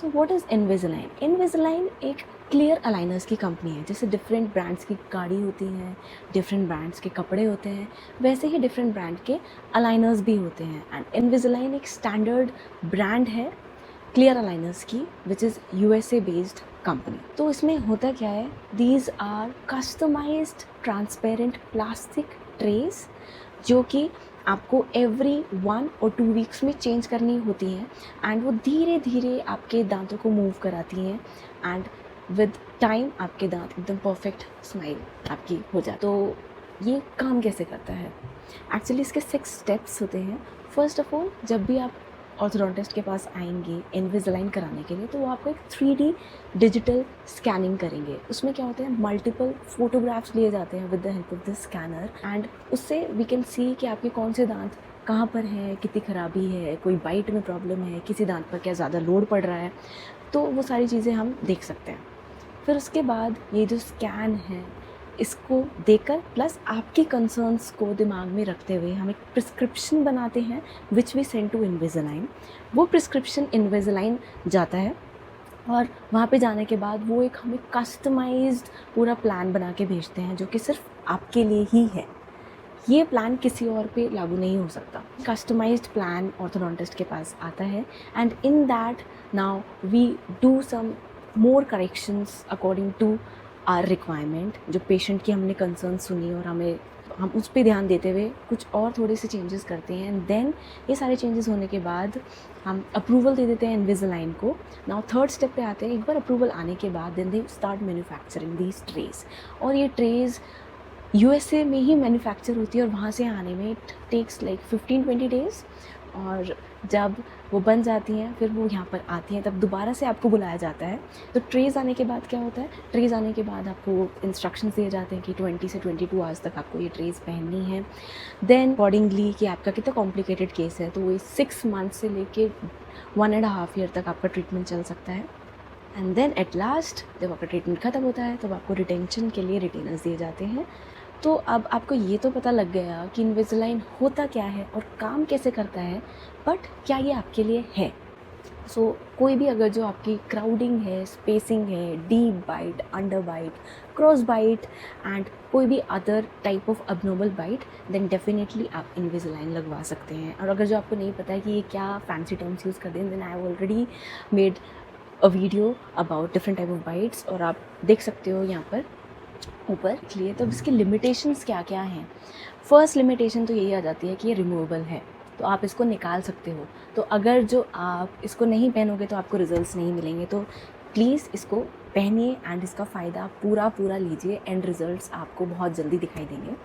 So what is इनविजिलाइन? इनविजिलाइन एक clear aligners की company है। जैसे डिफरेंट ब्रांड्स की गाड़ी होती हैं, डिफरेंट ब्रांड्स के कपड़े होते हैं, वैसे ही डिफरेंट ब्रांड के अलाइनर्स भी होते हैं। एंड इनविजिलाइन एक स्टैंडर्ड ब्रांड है क्लियर अलाइनर्स की, which is USA based company. तो इसमें होता क्या है, these are customized transparent plastic trays जो कि आपको एवरी 1 और 2 वीक्स में चेंज करनी होती हैं। एंड वो धीरे धीरे आपके दांतों को मूव कराती हैं एंड विद टाइम आपके दांत एकदम परफेक्ट स्माइल आपकी हो जाए। तो ये काम कैसे करता है? एक्चुअली इसके 6 स्टेप्स होते हैं। फर्स्ट ऑफ ऑल, जब भी आप ऑर्थोडोंटिस्ट के पास आएंगे इनविजिलाइन कराने के लिए, तो वो आपको एक 3D डिजिटल स्कैनिंग करेंगे। उसमें क्या होते हैं, मल्टीपल फोटोग्राफ्स लिए जाते हैं with the help of the scanner and उससे वी कैन सी कि आपके कौन से दांत कहाँ पर हैं, कितनी खराबी है, कोई बाइट में प्रॉब्लम है, किसी दांत पर क्या ज़्यादा लोड पड़ रहा है, तो वो सारी चीज़ें हम देख सकते हैं। फिर उसके बाद ये जो स्कैन है इसको देकर प्लस आपकी कंसर्न्स को दिमाग में रखते हुए हम एक प्रिस्क्रिप्शन बनाते हैं which we send to Invisalign. वो प्रिस्क्रिप्शन इनविजिलाइन जाता है और वहाँ पे जाने के बाद वो एक हमें कस्टमाइज्ड पूरा प्लान बना के भेजते हैं जो कि सिर्फ आपके लिए ही है। ये प्लान किसी और पे लागू नहीं हो सकता। कस्टमाइज्ड प्लान ऑर्थोडोंटिस्ट के पास आता है and in that now we do some more corrections according to our requirement. जो पेशेंट की हमने कंसर्न सुनी और हम उस पर ध्यान देते हुए कुछ और थोड़े से चेंजेस करते हैं एंड देन ये सारे चेंजेस होने के बाद हम अप्रूवल दे देते हैं इनविजिलाइन को। नाउ थर्ड स्टेप पे आते हैं। एक बार अप्रूवल आने के बाद then they start manufacturing these trays और ये ट्रेज यूएसए में ही मैन्युफैक्चर होती है और वहाँ से आने में इट टेक्स लाइक 15-20 डेज़। और जब वो बन जाती हैं फिर वो यहाँ पर आती हैं, तब दोबारा से आपको बुलाया जाता है। तो ट्रेज़ आने के बाद क्या होता है, ट्रेज़ आने के बाद आपको इंस्ट्रक्शंस दिए जाते हैं कि 20 से 22 आवर्स तक आपको ये ट्रेज़ पहननी है। देन अकॉर्डिंगली कि आपका कितना कॉम्प्लिकेटेड केस है तो वो 6 मंथ से लेके 1.5 ईयर तक आपका ट्रीटमेंट चल सकता है। एंड देन एट लास्ट जब आपका ट्रीटमेंट ख़त्म होता है तब आपको रिटेंशन के लिए रिटेनर्स दिए जाते हैं। तो अब आपको ये तो पता लग गया कि इनविजिलाइन होता क्या है और काम कैसे करता है, बट क्या ये आपके लिए है? सो कोई भी अगर जो आपकी क्राउडिंग है, स्पेसिंग है, deep bite, under bite, cross bite and कोई भी other type of abnormal bite, then definitely आप इनविजिलाइन लगवा सकते हैं। और अगर जो आपको नहीं पता है कि ये क्या फैंसी टर्म्स यूज़ कर दें, then I have already made a video about different type of bites और आप देख सकते हो यहाँ पर ऊपर लिए। तो इसकी लिमिटेशंस क्या क्या हैं? फर्स्ट लिमिटेशन तो यही आ जाती है कि ये रिमूवेबल है, तो आप इसको निकाल सकते हो। तो अगर जो आप इसको नहीं पहनोगे तो आपको रिजल्ट्स नहीं मिलेंगे। तो प्लीज़ इसको पहनिए एंड इसका फ़ायदा पूरा लीजिए एंड रिजल्ट्स आपको बहुत जल्दी दिखाई देंगे,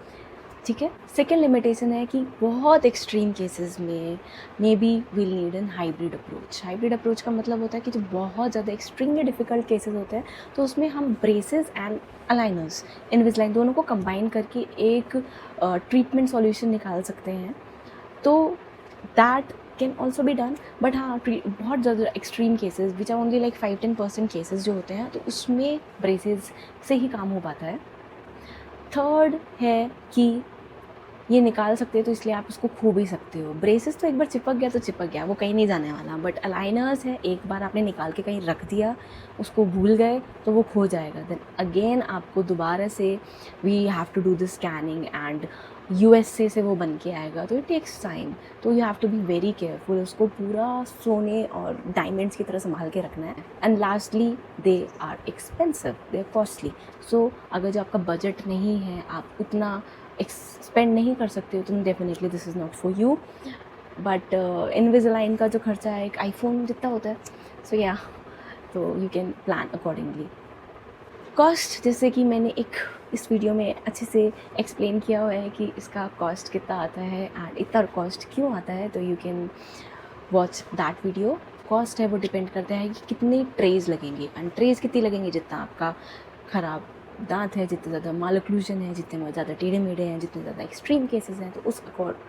ठीक है। सेकेंड लिमिटेशन है कि बहुत एक्सट्रीम केसेस में may be will need an hybrid approach. Hybrid approach का मतलब होता है कि जो बहुत ज़्यादा एक्सट्रीमली डिफ़िकल्ट केसेस होते हैं तो उसमें हम ब्रेसेस एंड अलाइनर्स, इनविजिलाइन दोनों को कंबाइन करके एक ट्रीटमेंट सॉल्यूशन निकाल सकते हैं। तो that can also be done, but हाँ बहुत ज़्यादा extreme cases which are only like 5-10% cases जो होते हैं तो उसमें ब्रेसेस से ही काम हो पाता है। थर्ड है कि ये निकाल सकते हो तो इसलिए आप उसको खो भी सकते हो। ब्रेसेस तो एक बार चिपक गया तो चिपक गया, वो कहीं नहीं जाने वाला, बट अलाइनर्स है एक बार आपने निकाल के कहीं रख दिया, उसको भूल गए तो वो खो जाएगा। देन अगेन आपको दोबारा से we have to do the scanning and USA से वो बन के आएगा, तो इट टेक्स टाइम। तो you have to be very careful, उसको पूरा सोने और डायमंड्स की तरह संभाल के रखना है। And lastly they are expensive, they are costly. So अगर जो आपका बजट नहीं है, आप उतना स्पेंड नहीं कर सकते हो, तो definitely this is not for you. But इनविजिलाइन का जो खर्चा है एक आईफोन जितना होता है, सो या तो you can plan accordingly. Cost, जैसे कि मैंने एक इस वीडियो में अच्छे से एक्सप्लेन किया हुआ है कि इसका कॉस्ट कितना आता है एंड इतना कॉस्ट क्यों आता है, तो you can watch that video. Cost है वो डिपेंड करता है कि कितने ट्रेज लगेंगे एंड ट्रेज कितनी लगेंगी, जितना आपका ख़राब दांत है, जितने ज़्यादा माल ओक्लूजन है, जितने ज़्यादा टेढ़े मेढ़े हैं, जितने ज़्यादा एक्सट्रीम केसेस हैं, तो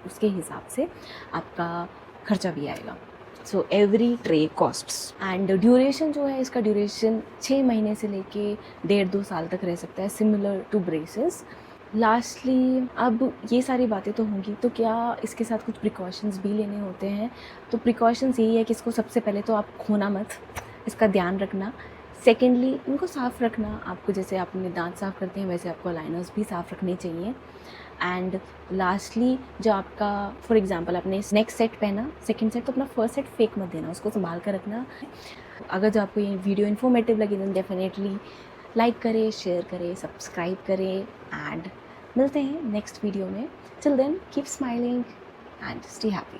उसके हिसाब से आपका खर्चा भी आएगा। So every tray costs and duration जो है, इसका ड्यूरेशन 6 महीने से लेके 1.5-2 साल तक रह सकता है, सिमिलर टू ब्रेसेस। लास्टली अब ये सारी बातें तो होंगी, तो क्या इसके साथ कुछ प्रिकॉशंस भी लेने होते हैं? तो प्रिकॉशंस यही है कि इसको सबसे पहले तो आप खोना मत, इसका ध्यान रखना। सेकेंडली इनको साफ़ रखना, आपको जैसे आप अपने दांत साफ़ करते हैं वैसे आपको अलाइनर्स भी साफ़ रखने चाहिए। एंड लास्टली जो आपका फॉर एग्जांपल आपने नेक्स्ट सेट पहना, सेकंड सेट, तो अपना फर्स्ट सेट फेक मत देना, उसको संभाल कर रखना। अगर जो आपको ये वीडियो इन्फॉर्मेटिव लगी तो डेफिनेटली लाइक करें, शेयर करें, सब्सक्राइब करें एंड मिलते हैं नेक्स्ट वीडियो में। Till then keep smiling and stay happy.